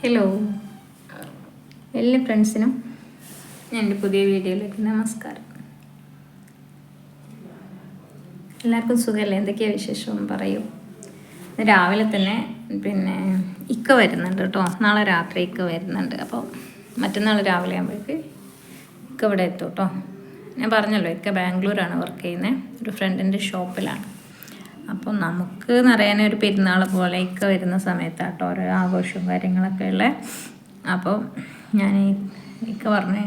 Hello എല്ലാ ഫ്രണ്ട്സിനും എൻ്റെ പുതിയ വീഡിയോയിലേക്ക് നമസ്കാരം. എല്ലാവർക്കും സുഖമല്ലേ? എന്തൊക്കെയാണ് വിശേഷം പറയൂ. രാവിലെ തന്നെ ഇക്ക വരുന്നുണ്ട് കേട്ടോ. നാളെ രാത്രി ഇക്ക വരുന്നുണ്ട്. അപ്പോൾ മറ്റന്നാൾ രാവിലെ ആകുമ്പോഴേക്ക് ഇക്ക ഇവിടെ എത്തും കേട്ടോ. ഞാൻ പറഞ്ഞല്ലോ, ഇക്ക ബാംഗ്ലൂരാണ് വർക്ക് ചെയ്യുന്നത്, ഒരു ഫ്രണ്ടിൻ്റെ ഷോപ്പിലാണ്. അപ്പോൾ നമുക്ക് നിറയാനൊരു ഒരു പെരുന്നാൾ പോലെ ഇക്ക വരുന്ന സമയത്താട്ടോ ഓരോ ആഘോഷവും കാര്യങ്ങളൊക്കെ ഉള്ളത്. അപ്പോൾ ഞാൻ ഇക്ക പറഞ്ഞ്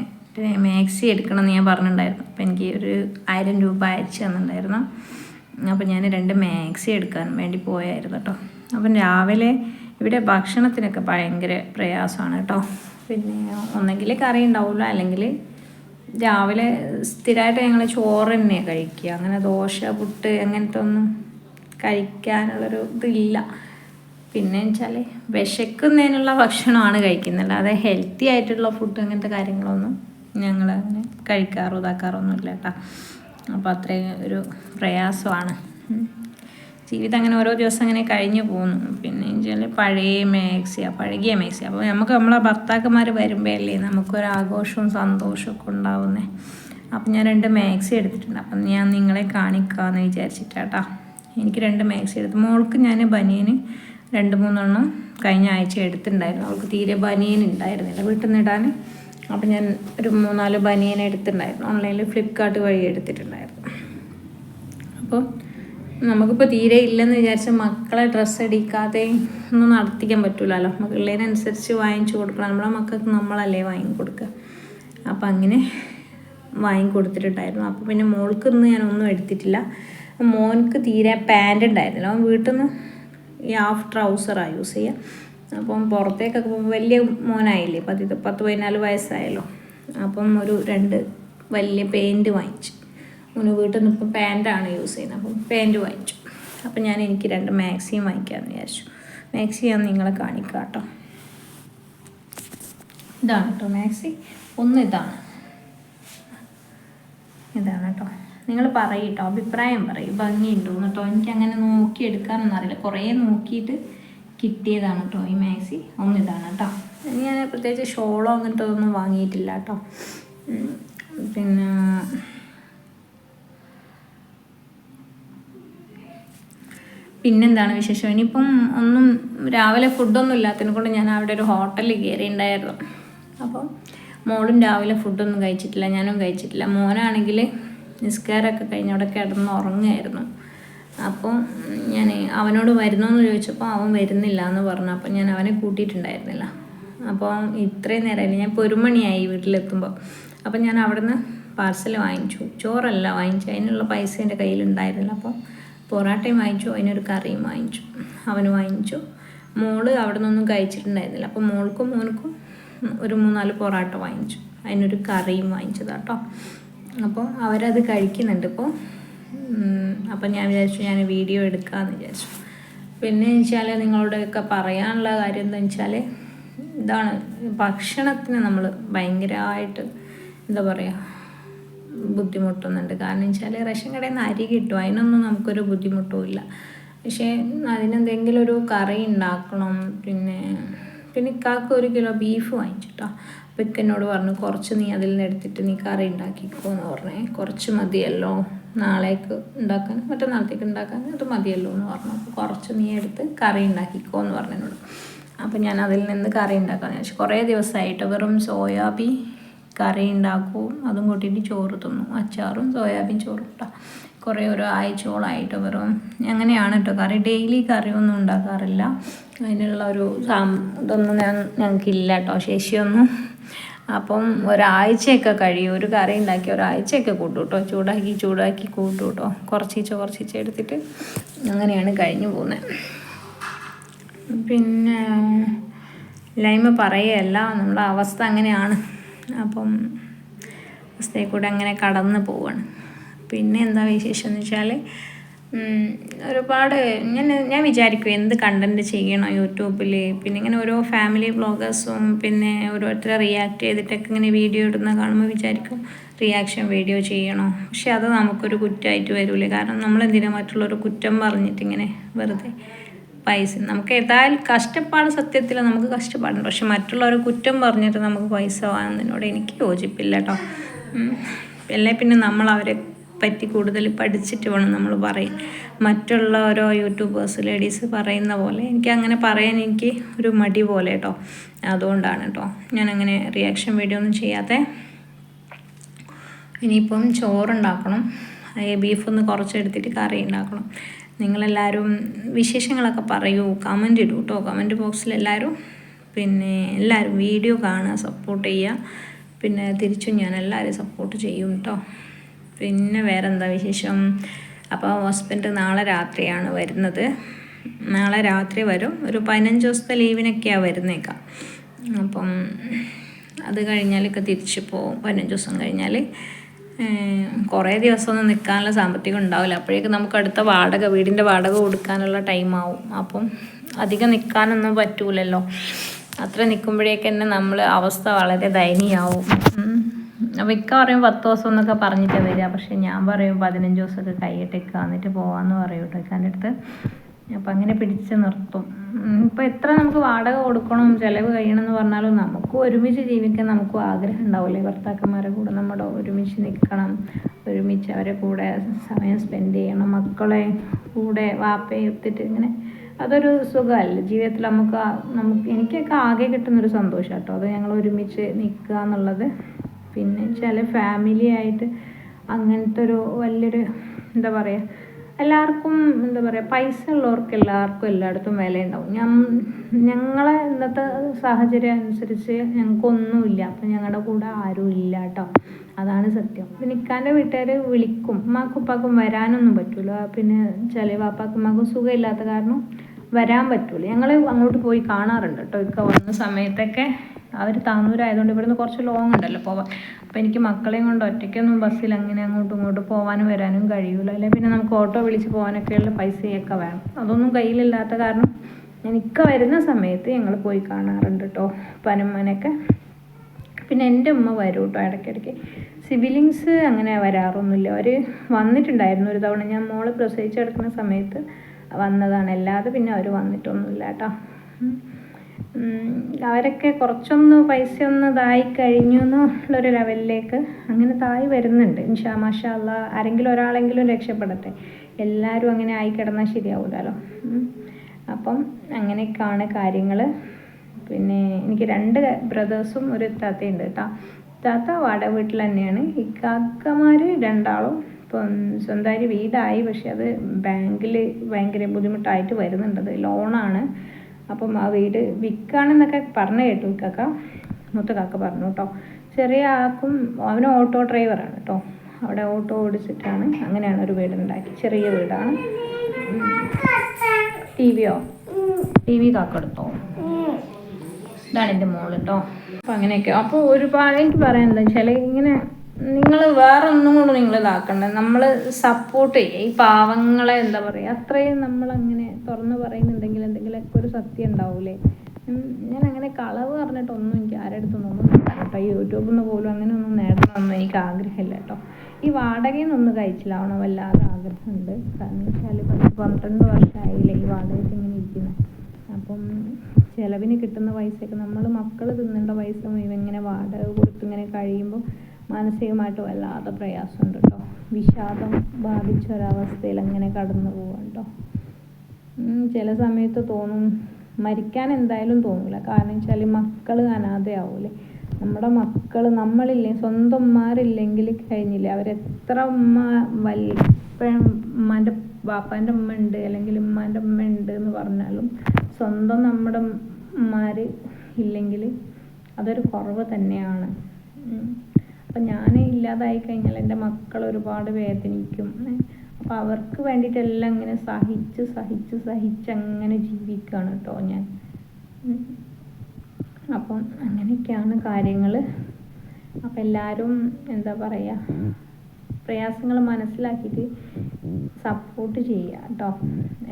മാക്സി എടുക്കണമെന്ന് ഞാൻ പറഞ്ഞിട്ടുണ്ടായിരുന്നു. അപ്പോൾ എനിക്ക് ഒരു 1000 രൂപ അയച്ചു തന്നിട്ടുണ്ടായിരുന്നു. അപ്പോൾ ഞാൻ 2 മാക്സി എടുക്കാൻ വേണ്ടി പോയായിരുന്നു കേട്ടോ. അപ്പം രാവിലെ ഇവിടെ ഭക്ഷണത്തിനൊക്കെ ഭയങ്കര പ്രയാസമാണ് കേട്ടോ. ഒന്നെങ്കിൽ കറി ഉണ്ടാവില്ല, അല്ലെങ്കിൽ രാവിലെ സ്ഥിരമായിട്ട് ഞങ്ങൾ ചോറ് തന്നെയാണ് കഴിക്കുക. അങ്ങനെ ദോശ പുട്ട് അങ്ങനത്തെ ഒന്നും കഴിക്കാനുള്ളൊരു ഇതില്ല. പിന്നെ വെച്ചാൽ വിശക്കുന്നതിനുള്ള ഭക്ഷണമാണ് കഴിക്കുന്നത്, അല്ലാതെ ഹെൽത്തി ആയിട്ടുള്ള ഫുഡ് അങ്ങനത്തെ കാര്യങ്ങളൊന്നും ഞങ്ങൾ അങ്ങനെ ഇതാക്കാറൊന്നും ഇല്ല കേട്ടോ. അപ്പോൾ അത്രയും ഒരു പ്രയാസമാണ് ജീവിതം. അങ്ങനെ ഓരോ ദിവസം അങ്ങനെ കഴിഞ്ഞു പോകുന്നു. പിന്നെ വെച്ചാൽ പഴകിയ മാക്സി. അപ്പോൾ നമ്മളെ ഭർത്താക്കന്മാർ വരുമ്പോഴല്ലേ നമുക്കൊരാഘോഷവും സന്തോഷമൊക്കെ ഉണ്ടാവുന്നത്. അപ്പം ഞാൻ 2 മാക്സി എടുത്തിട്ടുണ്ട്. അപ്പം ഞാൻ നിങ്ങളെ കാണിക്കാമെന്ന് വിചാരിച്ചിട്ടാട്ടോ. എനിക്ക് 2 മാക്സി എടുത്തു. മോൾക്ക് ഞാൻ ബനിയന് 2-3 എണ്ണം കഴിഞ്ഞ ആഴ്ച എടുത്തിട്ടുണ്ടായിരുന്നു. അവൾക്ക് തീരെ ബനിയൻ ഉണ്ടായിരുന്നില്ല വീട്ടിൽ നിന്ന് ഇടാൻ. അപ്പം ഞാൻ ഒരു 3-4 ബനിയൻ എടുത്തിട്ടുണ്ടായിരുന്നു. ഓൺലൈനിൽ ഫ്ലിപ്കാർട്ട് വഴി എടുത്തിട്ടുണ്ടായിരുന്നു. അപ്പോൾ നമുക്കിപ്പോൾ തീരെ ഇല്ലെന്ന് വിചാരിച്ച മക്കളെ ഡ്രസ്സ് അടിക്കാതെ ഒന്നും നടത്തിക്കാൻ പറ്റില്ലല്ലോ. മക്കളുള്ളതിനനുസരിച്ച് വാങ്ങിച്ചു കൊടുക്കണം. നമ്മളെ മക്കൾക്ക് നമ്മളല്ലേ വാങ്ങിക്കൊടുക്കുക. അപ്പം അങ്ങനെ വാങ്ങിക്കൊടുത്തിട്ടുണ്ടായിരുന്നു. അപ്പോൾ പിന്നെ മോൾക്ക് ഇന്ന് ഞാനൊന്നും എടുത്തിട്ടില്ല. മോനക്ക് തീരെ പാൻറ് ഉണ്ടായിരുന്നില്ല. അവൻ വീട്ടിൽ നിന്ന് ഈ ഹാഫ് ട്രൗസറാണ് യൂസ് ചെയ്യുക. അപ്പം പുറത്തേക്കൊക്കെ പോകുമ്പോൾ വലിയ മോനായില്ലേ, 10-14 വയസ്സായല്ലോ. അപ്പം ഒരു 2 വലിയ പാൻറ് വാങ്ങിച്ചു. മോന് വീട്ടിൽ നിന്ന് ഇപ്പം പാൻറ്റാണ് യൂസ് ചെയ്യുന്നത്. അപ്പം പാൻറ് വാങ്ങിച്ചു. അപ്പം എനിക്ക് 2 മാക്സിയും വാങ്ങിക്കാമെന്ന് വിചാരിച്ചു. മാക്സി ഞാൻ നിങ്ങളെ കാണിക്കാം കേട്ടോ. ഇതാണ് കേട്ടോ മാക്സി. ഒന്ന് ഇതാണ് കേട്ടോ. നിങ്ങൾ പറയും കേട്ടോ, അഭിപ്രായം പറയും, ഭംഗിയുണ്ടോന്ന് കേട്ടോ. എനിക്കങ്ങനെ നോക്കിയെടുക്കാനൊന്നും അറിയില്ല. കുറേ നോക്കിയിട്ട് കിട്ടിയതാണ് കേട്ടോ ഈ മാക്സി. ഒന്നിതാണ് കേട്ടോ. ഞാൻ പ്രത്യേകിച്ച് ഷോളോ അങ്ങനത്തെ ഒന്നും വാങ്ങിയിട്ടില്ല കേട്ടോ. പിന്നെന്താണ് വിശേഷം? ഇനിയിപ്പം ഒന്നും രാവിലെ ഫുഡൊന്നും ഇല്ലാത്തതിനെ കൊണ്ട് ഞാൻ അവിടെ ഒരു ഹോട്ടലിൽ കയറിയിട്ടുണ്ടായിരുന്നു. അപ്പം മോളും രാവിലെ ഫുഡൊന്നും കഴിച്ചിട്ടില്ല, ഞാനും കഴിച്ചിട്ടില്ല. മോനാണെങ്കിൽ നിസ്കാരമൊക്കെ കഴിഞ്ഞ് അവിടെ കിടന്ന് ഉറങ്ങുമായിരുന്നു. അപ്പം ഞാൻ അവനോട് വരുന്നോന്ന് ചോദിച്ചപ്പോൾ അവൻ വരുന്നില്ല എന്ന് പറഞ്ഞു. അപ്പം ഞാൻ അവനെ കൂട്ടിയിട്ടുണ്ടായിരുന്നില്ല. അപ്പോൾ ഇത്രയും നേരമായില്ല, ഞാൻ ഇപ്പോൾ 1 മണിയായി വീട്ടിലെത്തുമ്പോൾ. അപ്പം ഞാൻ അവിടെ നിന്ന് പാർസൽ വാങ്ങിച്ചു. ചോറല്ല വാങ്ങിച്ചു, അതിനുള്ള പൈസ എൻ്റെ കയ്യിലുണ്ടായിരുന്നില്ല. അപ്പോൾ പൊറാട്ടയും വാങ്ങിച്ചു, അതിനൊരു കറിയും വാങ്ങിച്ചു, അവന് വാങ്ങിച്ചു. മോള് അവിടെ നിന്നൊന്നും കഴിച്ചിട്ടുണ്ടായിരുന്നില്ല. അപ്പോൾ മോൾക്കും മോനക്കും ഒരു 3-4 പൊറാട്ട വാങ്ങിച്ചു, അതിനൊരു കറിയും വാങ്ങിച്ചതാട്ടോ. അപ്പോൾ അവരത് കഴിക്കുന്നുണ്ട് ഇപ്പോൾ. അപ്പം ഞാൻ വിചാരിച്ചു ഞാൻ വീഡിയോ എടുക്കാമെന്ന് വിചാരിച്ചു. പിന്നെ വെച്ചാൽ നിങ്ങളോടൊക്കെ പറയാനുള്ള കാര്യം എന്താണെന്ന് വെച്ചാൽ ഇതാണ്, ഭക്ഷണത്തിന് നമ്മൾ ഭയങ്കരമായിട്ട് ബുദ്ധിമുട്ടുന്നുണ്ട്. കാരണം വെച്ചാൽ റേഷൻ കടയിൽ നിന്ന് അരി കിട്ടും, അതിനൊന്നും നമുക്കൊരു ബുദ്ധിമുട്ടും ഇല്ല. പക്ഷേ അതിനെന്തെങ്കിലും ഒരു കറി ഉണ്ടാക്കണം. പിന്നെ ഇക്കാക്ക് 1 കിലോ ബീഫ് വാങ്ങിച്ചിട്ടോ. അപ്പോൾ ഇക്കനോട് പറഞ്ഞു, കുറച്ച് നീ അതിൽ നിന്ന് എടുത്തിട്ട് നീ കറി ഉണ്ടാക്കിക്കോ എന്ന് പറഞ്ഞേ. കുറച്ച് മതിയല്ലോ നാളേക്ക് ഉണ്ടാക്കാൻ, മറ്റന്നാളത്തേക്ക് ഉണ്ടാക്കാൻ അത് മതിയല്ലോ എന്ന് പറഞ്ഞു. അപ്പോൾ കുറച്ച് നീ എടുത്ത് കറി ഉണ്ടാക്കിക്കോ എന്ന് പറഞ്ഞു എന്നോട്. അപ്പോൾ ഞാൻ അതിൽ നിന്ന് കറി ഉണ്ടാക്കാമെന്ന് വിചാരിച്ചു. കുറേ ദിവസമായിട്ട് വെറും സോയാബീൻ കറി ഉണ്ടാക്കും, അതും കൂട്ടിയിട്ട് ചോറ് തിന്നും, അച്ചാറും സോയാബീൻ ചോറും കേട്ടോ. കുറേ ഒരു ആഴ്ചയോളമായിട്ട് വെറും അങ്ങനെയാണ് കേട്ടോ കറി. ഡെയിലി കറിയൊന്നും ഉണ്ടാക്കാറില്ല. അതിനുള്ള ഒരു ഇതൊന്നും ഞങ്ങൾക്കില്ല കേട്ടോ, ശേഷിയൊന്നും. അപ്പം ഒരാഴ്ചയൊക്കെ കഴിയും ഒരു കറി ഉണ്ടാക്കി, ഒരാഴ്ചയൊക്കെ കൂട്ടും കേട്ടോ. ചൂടാക്കി കൂട്ടും കേട്ടോ. കുറച്ച് എടുത്തിട്ട് അങ്ങനെയാണ് കഴിഞ്ഞു പോകുന്നത്. പിന്നെ ലൈമ പറയുകയല്ല, നമ്മളെ അവസ്ഥ അങ്ങനെയാണ്. അപ്പം അവസ്ഥയിൽ കൂടെ അങ്ങനെ കടന്നു പോവാണ്. പിന്നെ എന്താ വിശേഷം എന്ന് വെച്ചാൽ ഒരുപാട് ഞാൻ വിചാരിക്കും എന്ത് കണ്ടൻറ്റ് ചെയ്യണം യൂട്യൂബിൽ. പിന്നെ ഇങ്ങനെ ഓരോ ഫാമിലി വ്ളോഗേഴ്സും പിന്നെ ഓരോരുത്തരെ റിയാക്ട് ചെയ്തിട്ടൊക്കെ ഇങ്ങനെ വീഡിയോ ഇടുന്ന കാണുമ്പോൾ വിചാരിക്കും റിയാക്ഷൻ വീഡിയോ ചെയ്യണോ. പക്ഷെ അത് നമുക്കൊരു കുറ്റമായിട്ട് വരില്ലേ. കാരണം നമ്മളെന്തിനാ മറ്റുള്ളവർ കുറ്റം പറഞ്ഞിട്ട് ഇങ്ങനെ വെറുതെ പൈസ നമുക്ക് ഏതായാലും കഷ്ടപ്പാട്, സത്യത്തിൽ നമുക്ക് കഷ്ടപ്പാടുണ്ട്. പക്ഷെ മറ്റുള്ളവരെ കുറ്റം പറഞ്ഞിട്ട് നമുക്ക് പൈസ വാങ്ങുന്നതിനോട് എനിക്ക് യോജിപ്പില്ല കേട്ടോ. അല്ലേ പിന്നെ നമ്മൾ അവരെ പറ്റി കൂടുതൽ പഠിച്ചിട്ട് വേണം നമ്മൾ പറയും. മറ്റുള്ള ഓരോ യൂട്യൂബേഴ്സ് ലേഡീസ് പറയുന്ന പോലെ എനിക്ക് അങ്ങനെ പറയാൻ എനിക്ക് ഒരു മടി പോലെ കേട്ടോ. അതുകൊണ്ടാണ് കേട്ടോ ഞാനങ്ങനെ റിയാക്ഷൻ വീഡിയോ ഒന്നും ചെയ്യാതെ. ഇനിയിപ്പം ചോറുണ്ടാക്കണം, ബീഫൊന്ന് കുറച്ചെടുത്തിട്ട് കറി ഉണ്ടാക്കണം. നിങ്ങളെല്ലാവരും വിശേഷങ്ങളൊക്കെ പറയൂ, കമൻ്റ് ഇടൂ കേട്ടോ. കമൻറ്റ് ബോക്സിൽ എല്ലാവരും എല്ലാവരും വീഡിയോ കാണുക, സപ്പോർട്ട് ചെയ്യുക. പിന്നെ തിരിച്ചും ഞാൻ എല്ലാവരും സപ്പോർട്ട് ചെയ്യും കേട്ടോ. പിന്നെ വേറെ എന്താ വിശേഷം? അപ്പോൾ ഹസ്ബൻഡ് നാളെ രാത്രിയാണ് വരുന്നത്. നാളെ രാത്രി വരും. ഒരു 15 ദിവസത്തെ ലീവിനൊക്കെയാണ് വരുന്നേക്കാം. അപ്പം അത് കഴിഞ്ഞാലൊക്കെ തിരിച്ചു പോകും. 15 ദിവസം കഴിഞ്ഞാൽ കുറേ ദിവസമൊന്നും നിൽക്കാനുള്ള സാമ്പത്തികം ഉണ്ടാവില്ല. അപ്പോഴേക്കും നമുക്ക് അടുത്ത വീടിൻ്റെ വാടക കൊടുക്കാനുള്ള ടൈമാവും. അപ്പം അധികം നിൽക്കാനൊന്നും പറ്റൂലല്ലോ. അത്ര നിൽക്കുമ്പോഴേക്ക് തന്നെ നമ്മൾ അവസ്ഥ വളരെ ദയനീയമാവും. അപ്പോൾ ഇക്ക പറയും 10 ദിവസം എന്നൊക്കെ പറഞ്ഞിട്ട് വരിക. പക്ഷെ ഞാൻ പറയും 15 ദിവസമൊക്കെ കൈയിട്ടേക്ക് വന്നിട്ട് പോകാമെന്ന് പറയും കേട്ടോ ഇക്കാൻ്റെ അടുത്ത്. അപ്പം അങ്ങനെ പിടിച്ച് നിർത്തും. ഇപ്പം എത്ര നമുക്ക് വാടക കൊടുക്കണം, ചിലവ് കഴിയണമെന്ന് പറഞ്ഞാലും നമുക്ക് ഒരുമിച്ച് ജീവിക്കാൻ നമുക്കും ആഗ്രഹം ഉണ്ടാവില്ലേ? ഭർത്താക്കന്മാരെ കൂടെ നമ്മുടെ ഒരുമിച്ച് നിൽക്കണം, ഒരുമിച്ച് അവരെ കൂടെ സമയം സ്പെൻഡ് ചെയ്യണം, മക്കളെ കൂടെ വാപ്പയെ ഒത്തിട്ട് ഇങ്ങനെ അതൊരു സുഖമല്ല ജീവിതത്തിൽ. എനിക്കൊക്കെ ആകെ കിട്ടുന്നൊരു സന്തോഷം കേട്ടോ അത്, ഞങ്ങൾ ഒരുമിച്ച് നിൽക്കുക എന്നുള്ളത്. പിന്നെ ചില ഫാമിലി ആയിട്ട് അങ്ങനത്തെ ഒരു വലിയൊരു എന്താ പറയുക, എല്ലാവർക്കും എന്താ പറയുക, പൈസ ഉള്ളവർക്ക് എല്ലാവർക്കും എല്ലായിടത്തും വിലയുണ്ടാവും. ഞങ്ങളെ ഇന്നത്തെ സാഹചര്യം അനുസരിച്ച് ഞങ്ങൾക്കൊന്നുമില്ല. അപ്പം ഞങ്ങളുടെ കൂടെ ആരും ഇല്ല കേട്ടോ, അതാണ് സത്യം. പിന്നെ ഇക്കാൻ്റെ വീട്ടുകാർ വിളിക്കും, ഉമ്മാക്കും ഉപ്പാക്കും വരാനൊന്നും പറ്റില്ല. പിന്നെ ചില വാപ്പാക്കും ഉമ്മാക്കും സുഖമില്ലാത്ത കാരണം വരാൻ പറ്റൂല. ഞങ്ങൾ അങ്ങോട്ട് പോയി കാണാറുണ്ട് കേട്ടോ. ഇക്ക വന്ന സമയത്തൊക്കെ അവർ താന്നൂരായതുകൊണ്ട് ഇവിടുന്ന് കുറച്ച് ലോങ് ഉണ്ടല്ലോ പോവാൻ. അപ്പോൾ എനിക്ക് മക്കളെയും കൊണ്ട് ഒറ്റയ്ക്കൊന്നും ബസ്സിൽ അങ്ങനെ അങ്ങോട്ടും ഇങ്ങോട്ടും പോകാനും വരാനും കഴിയൂല. അല്ലെങ്കിൽ പിന്നെ നമുക്ക് ഓട്ടോ വിളിച്ച് പോകാനൊക്കെയുള്ള പൈസയൊക്കെ വേണം. അതൊന്നും കയ്യിലില്ലാത്ത കാരണം എനിക്ക് വരുന്ന സമയത്ത് ഞങ്ങൾ പോയി കാണാറുണ്ട് കേട്ടോ പനമ്മനൊക്കെ. പിന്നെ എൻ്റെ ഉമ്മ വരും കേട്ടോ ഇടയ്ക്കിടയ്ക്ക്. സിബിലിങ്സ് അങ്ങനെ വരാറൊന്നുമില്ല. അവർ വന്നിട്ടുണ്ടായിരുന്നു ഒരു തവണ, ഞാൻ മോള് പ്രസവിച്ചെടുക്കുന്ന സമയത്ത് വന്നതാണ്. അല്ലാതെ പിന്നെ അവർ വന്നിട്ടൊന്നുമില്ല കേട്ടോ. അവരൊക്കെ കുറച്ചൊന്ന് പൈസ ഒന്ന് ഇതായി കഴിഞ്ഞു എന്നുള്ളൊരു ലെവലിലേക്ക് അങ്ങനെ തായി വരുന്നുണ്ട്. മാഷാ അല്ലാ, ആരെങ്കിലും ഒരാളെങ്കിലും രക്ഷപ്പെടട്ടെ. എല്ലാവരും അങ്ങനെ ആയി കിടന്നാൽ ശരിയാവില്ലല്ലോ. അപ്പം അങ്ങനെയൊക്കെയാണ് കാര്യങ്ങൾ. പിന്നെ എനിക്ക് 2 ബ്രദേഴ്സും ഒരു താത്തയുണ്ട് കേട്ടോ. താത്ത വാടക വീട്ടിൽ തന്നെയാണ്. ഇക്കാക്കമാർ 2 ഇപ്പം സ്വന്തമായി വീടായി, പക്ഷെ അത് ബാങ്കിൽ ഭയങ്കര ബുദ്ധിമുട്ടായിട്ട് വരുന്നുണ്ടത്, ലോണാണ്. അപ്പം ആ വീട് വിൽക്കാണെന്നൊക്കെ പറഞ്ഞു കേട്ടു ഇക്കാക്ക, മൂത്ത കാക്ക പറഞ്ഞു കേട്ടോ. ചെറിയ ആൾക്കും അവന് ഓട്ടോ ഡ്രൈവറാണ് കേട്ടോ, അവിടെ ഓട്ടോ ഓടിച്ചിട്ടാണ് അങ്ങനെയാണ് ഒരു വീടുണ്ടാക്കി. ചെറിയ വീടാണ്. ടി വി കാക്ക എടുത്തോ, ഇതാണ് എൻ്റെ മോള് കേട്ടോ. അപ്പം അങ്ങനെയൊക്കെ. അപ്പോൾ ഒരുപാട് എനിക്ക് പറയാൻ എന്താ വെച്ചാൽ, ഇങ്ങനെ നിങ്ങൾ വേറെ ഒന്നും കൊണ്ട് നിങ്ങൾ ഇതാക്കണ്ട, നമ്മൾ സപ്പോർട്ട് ചെയ്യുക ഈ പാവങ്ങളെ. എന്താ പറയുക, അത്രയും നമ്മളങ്ങനെ തുറന്ന് പറയുന്നുണ്ടെങ്കിൽ എന്തെങ്കിലുമൊക്കെ ഒരു സത്യം ഉണ്ടാവൂലേ. ഞാൻ അങ്ങനെ കളവ് പറഞ്ഞിട്ടൊന്നും എനിക്ക് ആരുടെ അടുത്തൊന്നും കേട്ടോ. യൂട്യൂബിൽ നിന്ന് പോലും അങ്ങനെ ഒന്നും നേടണമെന്നൊന്നും എനിക്ക് ആഗ്രഹമില്ല കേട്ടോ. ഈ വാടകയിൽ നിന്നൊന്ന് കഴിച്ചിലാവണം വല്ലാതെ ആഗ്രഹമുണ്ട്. കാരണം വെച്ചാൽ 12 വർഷമായില്ലേ ഈ വാടകയ്ക്ക് ഇങ്ങനെ ഇരിക്കുന്നത്. അപ്പം ചിലവിന് കിട്ടുന്ന പൈസയൊക്കെ നമ്മൾ മക്കൾ തിന്നേണ്ട പൈസ ഇങ്ങനെ വാടക കൊടുത്തിങ്ങനെ കഴിയുമ്പോൾ മാനസികമായിട്ട് വല്ലാതെ പ്രയാസമുണ്ട് കേട്ടോ. വിഷാദം ബാധിച്ചൊരവസ്ഥയിൽ അങ്ങനെ കടന്നു പോകാം കേട്ടോ. ചില സമയത്ത് തോന്നും മരിക്കാൻ എന്തായാലും തോന്നില്ല. കാരണം വെച്ചാൽ മക്കൾ അനാഥയാവൂലേ. നമ്മുടെ മക്കൾ നമ്മളില്ലേ, സ്വന്തം ഉമ്മാരില്ലെങ്കിൽ കഴിഞ്ഞില്ലേ. അവരെത്ര ഉമ്മാൻ്റെ ബാപ്പാൻ്റെ ഉമ്മ ഉണ്ട് അല്ലെങ്കിൽ ഉമ്മാൻ്റെ ഉമ്മ ഉണ്ട് എന്ന് പറഞ്ഞാലും സ്വന്തം നമ്മുടെ ഉമ്മാർ ഇല്ലെങ്കിൽ അതൊരു കുറവ് തന്നെയാണ്. അപ്പം ഞാൻ ഇല്ലാതായി കഴിഞ്ഞാൽ എൻ്റെ മക്കൾ ഒരുപാട് വേദനിക്കും. അപ്പോൾ അവർക്ക് വേണ്ടിയിട്ടെല്ലാം ഇങ്ങനെ സഹിച്ച് അങ്ങനെ ജീവിക്കുകയാണ് കേട്ടോ ഞാൻ. അപ്പം അങ്ങനെയൊക്കെയാണ് കാര്യങ്ങൾ. അപ്പം എല്ലാവരും എന്താ പറയുക, പ്രയാസങ്ങൾ മനസ്സിലാക്കിയിട്ട് സപ്പോർട്ട് ചെയ്യുക കേട്ടോ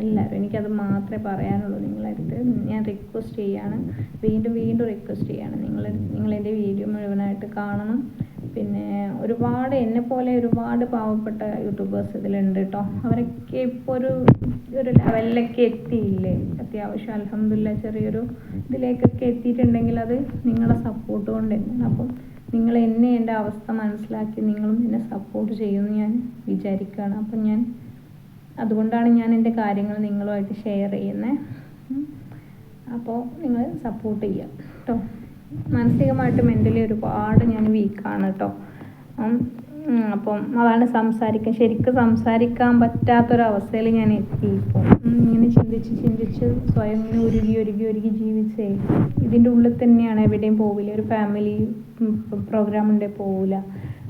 എല്ലാവരും. എനിക്കത് മാത്രമേ പറയാനുള്ളൂ. നിങ്ങളടുത്ത് ഞാൻ റിക്വസ്റ്റ് ചെയ്യാണ്, വീണ്ടും റിക്വസ്റ്റ് ചെയ്യാണ്. നിങ്ങളെൻ്റെ വീഡിയോ മുഴുവനായിട്ട് കാണണം. പിന്നെ ഒരുപാട് എന്നെപ്പോലെ ഒരുപാട് പാവപ്പെട്ട യൂട്യൂബേഴ്സ് ഇതിലുണ്ട് കേട്ടോ. അവരൊക്കെ ഇപ്പോൾ ഒരു ലെവലിലൊക്കെ എത്തിയില്ലേ, അത്യാവശ്യം അൽഹംദുലില്ലാ ചെറിയൊരു ഇതിലേക്കൊക്കെ എത്തിയിട്ടുണ്ടെങ്കിൽ അത് നിങ്ങളുടെ സപ്പോർട്ട് കൊണ്ട് തന്നെയാണ്. അപ്പം നിങ്ങൾ എന്നെ എൻ്റെ അവസ്ഥ മനസ്സിലാക്കി നിങ്ങളും എന്നെ സപ്പോർട്ട് ചെയ്യുമെന്ന് ഞാൻ വിചാരിക്കുകയാണ്. അപ്പം അതുകൊണ്ടാണ് ഞാൻ എൻ്റെ കാര്യങ്ങൾ നിങ്ങളുമായിട്ട് ഷെയർ ചെയ്യുന്നത്. അപ്പോൾ നിങ്ങൾ സപ്പോർട്ട് ചെയ്യുക കേട്ടോ. മാനസികമായിട്ട് മെൻ്റലി ഒരുപാട് ഞാൻ വീക്കാണ് കേട്ടോ. അപ്പം അതാണ് ശരിക്കും സംസാരിക്കാൻ പറ്റാത്തൊരവസ്ഥയിൽ ഞാൻ എത്തി. ഇപ്പോൾ ഇങ്ങനെ ചിന്തിച്ച് സ്വയം ഇങ്ങനെ ഒരുങ്ങി ജീവിച്ചേ ഇതിൻ്റെ ഉള്ളിൽ തന്നെയാണ്, എവിടെയും പോവില്ല. ഒരു ഫാമിലി പ്രോഗ്രാം ഉണ്ടെങ്കിൽ പോവില്ല,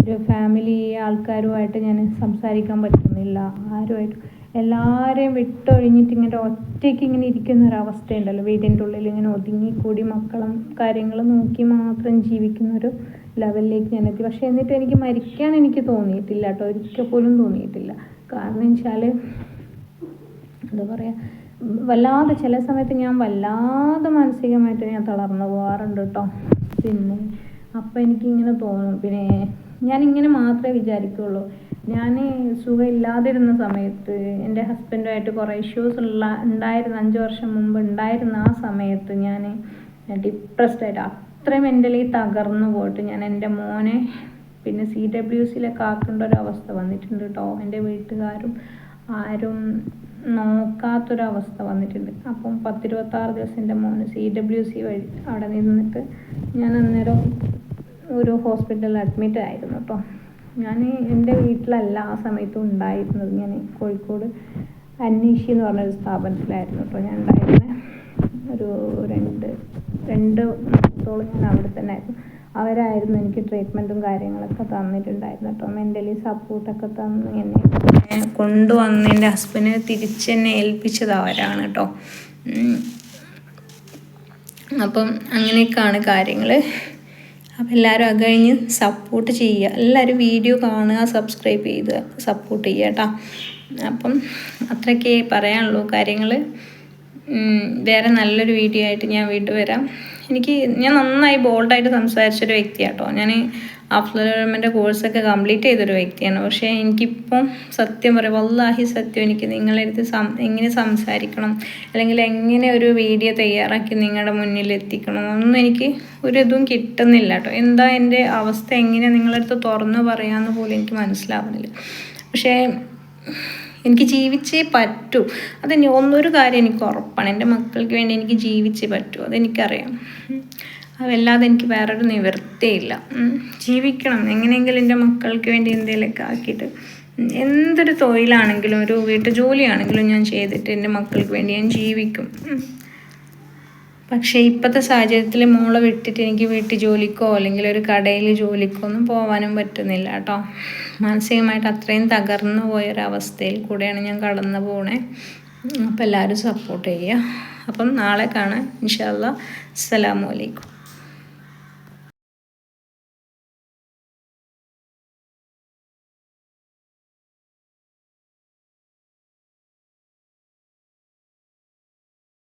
ഒരു ഫാമിലി ആൾക്കാരുമായിട്ട് ഞാൻ സംസാരിക്കാൻ പറ്റുന്നില്ല, ആരുമായിട്ട് എല്ലാവരെയും വിട്ടൊഴിഞ്ഞിട്ട് ഇങ്ങനെ ഒറ്റയ്ക്ക് ഇങ്ങനെ ഇരിക്കുന്ന ഒരവസ്ഥയുണ്ടല്ലോ, വീടിൻ്റെ ഉള്ളിൽ ഇങ്ങനെ ഒതുങ്ങിക്കൂടി മക്കളും കാര്യങ്ങളും നോക്കി മാത്രം ജീവിക്കുന്നൊരു ലെവലിലേക്ക് ഞാൻ എത്തി. പക്ഷേ എന്നിട്ട് എനിക്ക് മരിക്കാൻ എനിക്ക് തോന്നിയിട്ടില്ല കേട്ടോ, ഒരിക്കൽ പോലും തോന്നിയിട്ടില്ല. കാരണം വെച്ചാൽ എന്താ പറയുക, വല്ലാതെ ചില സമയത്ത് ഞാൻ വല്ലാതെ മാനസികമായിട്ട് ഞാൻ തളർന്നു പോകാറുണ്ട് കേട്ടോ. പിന്നെ അപ്പം എനിക്കിങ്ങനെ തോന്നും, പിന്നെ ഞാനിങ്ങനെ മാത്രമേ വിചാരിക്കുകയുള്ളൂ. ഞാൻ സുഖമില്ലാതിരുന്ന സമയത്ത് എൻ്റെ ഹസ്ബൻഡുമായിട്ട് കുറേ ഇഷ്യൂസ് ഉണ്ടായിരുന്ന 5 വർഷം മുമ്പ് ഉണ്ടായിരുന്ന ആ സമയത്ത് ഞാൻ ഡിപ്രസ്ഡ് ആയിട്ട് അത്ര മെൻ്റലി തകർന്നു പോയിട്ട് ഞാൻ എൻ്റെ മോനെ പിന്നെ CWCയിലൊക്കെ ആക്കേണ്ട ഒരവസ്ഥ വന്നിട്ടുണ്ട് കേട്ടോ. എൻ്റെ വീട്ടുകാരും ആരും നോക്കാത്തൊരവസ്ഥ വന്നിട്ടുണ്ട്. അപ്പം 10-26 ദിവസം എൻ്റെ മോന് CWC വഴി അവിടെ നിന്നിട്ട് ഞാൻ അന്നേരം ഒരു ഹോസ്പിറ്റലിൽ അഡ്മിറ്റ് ആയിരുന്നു കേട്ടോ. ഞാൻ എൻ്റെ വീട്ടിലല്ല ആ സമയത്ത് ഉണ്ടായിരുന്നത്, ഞാൻ കോഴിക്കോട് അന്നീഷി എന്ന് പറഞ്ഞൊരു സ്ഥാപനത്തിലായിരുന്നു കേട്ടോ ഞാൻ ഉണ്ടായിരുന്നത്. ഒരു രണ്ട് മാസത്തോളം ഞാൻ അവിടെ തന്നെ ആയിരുന്നു. അവരായിരുന്നു എനിക്ക് ട്രീറ്റ്മെൻറ്റും കാര്യങ്ങളൊക്കെ തന്നിട്ടുണ്ടായിരുന്നു കേട്ടോ. മെൻ്റലി സപ്പോർട്ടൊക്കെ തന്ന് എന്നെ കൊണ്ടുവന്ന് എൻ്റെ ഹസ്ബൻഡിനെ തിരിച്ചെന്നെ ഏൽപ്പിച്ചത് അവരാണ് കേട്ടോ. അപ്പം അങ്ങനെയൊക്കെയാണ് കാര്യങ്ങൾ. അപ്പം എല്ലാവരും അത് കഴിഞ്ഞ് സപ്പോർട്ട് ചെയ്യുക, എല്ലാവരും വീഡിയോ കാണുക, സബ്സ്ക്രൈബ് ചെയ്ത് സപ്പോർട്ട് ചെയ്യുക കേട്ടോ. അപ്പം അത്രയൊക്കെ പറയാനുള്ളൂ കാര്യങ്ങൾ. വേറെ നല്ലൊരു വീഡിയോ ആയിട്ട് ഞാൻ വീണ്ടും വരാം. ഞാൻ നന്നായി ബോൾഡായിട്ട് സംസാരിച്ചൊരു വ്യക്തിയാണ് കേട്ടോ. ഞാൻ ആഫ്റ്റർ ഡെവലപ്മെൻ്റ് കോഴ്സൊക്കെ കംപ്ലീറ്റ് ചെയ്തൊരു വ്യക്തിയാണ്. പക്ഷേ എനിക്കിപ്പം സത്യം പറയാം, വല്ലാഹി സത്യം, എനിക്ക് നിങ്ങളുടെ അടുത്ത് എങ്ങനെ സംസാരിക്കണം അല്ലെങ്കിൽ എങ്ങനെ ഒരു വീഡിയോ തയ്യാറാക്കി നിങ്ങളുടെ മുന്നിൽ എത്തിക്കണം ഒന്നും എനിക്ക് ഒരിതും കിട്ടുന്നില്ല കേട്ടോ. എന്താ എൻ്റെ അവസ്ഥ എങ്ങനെയാണ് നിങ്ങളുടെ അടുത്ത് തുറന്ന് പറയാമെന്ന് പോലും എനിക്ക് മനസ്സിലാവുന്നില്ല. പക്ഷേ എനിക്ക് ജീവിച്ചേ പറ്റൂ. ഒന്നൊരു കാര്യം എനിക്ക് ഉറപ്പാണ്, എൻ്റെ മക്കൾക്ക് വേണ്ടി എനിക്ക് ജീവിച്ചേ പറ്റൂ, അതെനിക്കറിയാം. അതല്ലാതെ എനിക്ക് വേറൊരു നിവൃത്തിയില്ല. ജീവിക്കണം എങ്ങനെയെങ്കിലും എൻ്റെ മക്കൾക്ക് വേണ്ടി എന്തെങ്കിലുമൊക്കെ ആക്കിയിട്ട്, എന്തൊരു തൊഴിലാണെങ്കിലും ഒരു വീട്ടുജോലിയാണെങ്കിലും ഞാൻ ചെയ്തിട്ട് എൻ്റെ മക്കൾക്ക് വേണ്ടി ഞാൻ ജീവിക്കും. പക്ഷേ ഇപ്പോഴത്തെ സാഹചര്യത്തിൽ മോളെ വിട്ടിട്ട് എനിക്ക് വീട്ടു ജോലിക്കോ അല്ലെങ്കിൽ ഒരു കടയിൽ ജോലിക്കോ ഒന്നും പോകാനും പറ്റുന്നില്ല കേട്ടോ. മാനസികമായിട്ട് അത്രയും തകർന്നു പോയൊരവസ്ഥയിൽ കൂടെയാണ് ഞാൻ കടന്നു പോണേ. അപ്പോൾ എല്ലാവരും സപ്പോർട്ട് ചെയ്യുക. അപ്പം നാളെ കാണാം ഇൻഷാ അല്ലാഹ്. അസ്സലാമു അലൈക്കും.